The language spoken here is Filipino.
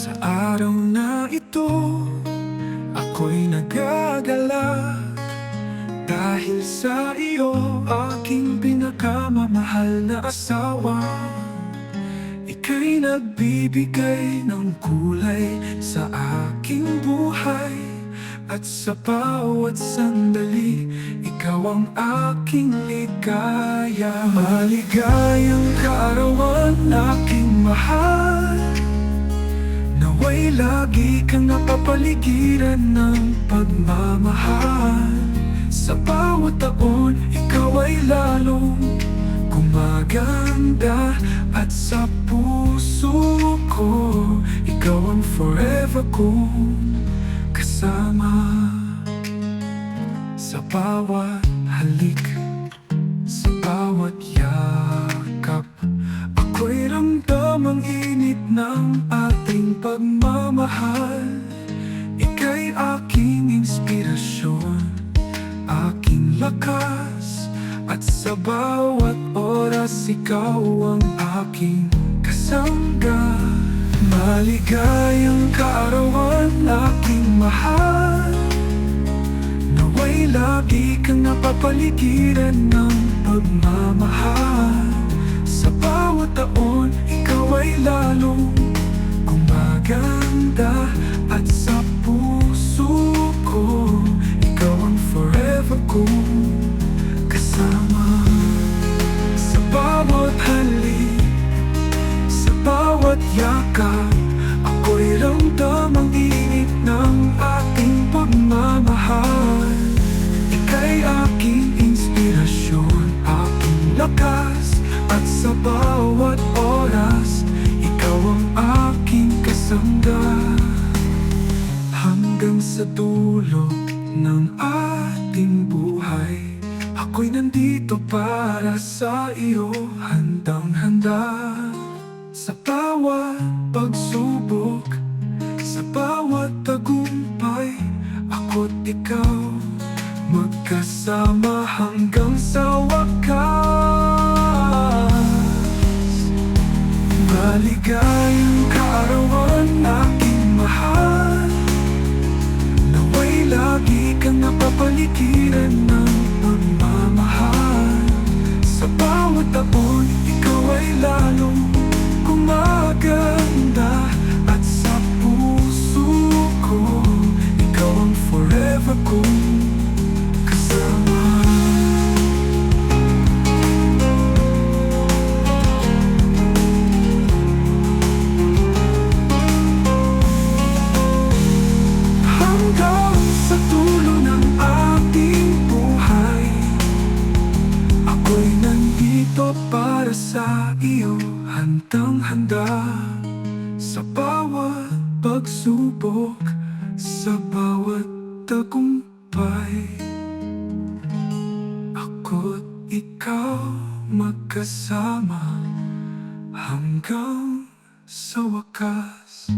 Sa araw na ito, ako'y nagagalak dahil sa iyo, aking pinakamamahal na asawa. Ika'y nagbibigay ng kulay sa aking buhay, at sa bawat sandali, ikaw ang aking ligaya. Maligayang kaarawan, aking mahal. Nawa'y lagi kang napapaligiran ng pagmamahal. Sa bawat taon, ikaw ay lalong gumaganda. At sa puso ko, ikaw ang forever kong kasama. Sa bawat halik, sa bawat yakap, ako'y ramdam ang init ng ating pagmamahal. Ika'y aking inspirasyon, aking lakas, at sa bawat oras ikaw ang aking kasangga. Maligayang kaarawan, aking mahal. Nawa'y lagi kang napapaligiran ng pagmamahal. Sa bawat taon, ikaw ay lalong gumaganda. At sa puso ko, ikaw ang forever kong kasama. Sa bawat halik, sa bawat yakap, ako'y ramdam ang init ng ating pagmamahal. Ika'y aking inspirasyon, aking lakas, at sa bawat oras, ikaw ang aking kasangga. Hanggang sa dulo ng ating buhay, ako'y nandito para sa iyo, handang-handa. Sa bawat pagsubok, sa bawat tagumpay, ako't ikaw magkasama hanggang sa wakas. Maligayang kaarawan, aking mahal. Nawa'y lagi kang napapaligiran ng pagmamahal. Sa bawat taon, ikaw ay lalong gumaganda. At sa puso ko, ikaw ang forever kong kasama. Hanggang sa dulo ng ating buhay, ako'y nandito para sa iyo, handang-handa. Sa bawat pagsubok, sa bawat tagumpay, ako't ikaw magkasama hanggang sa wakas.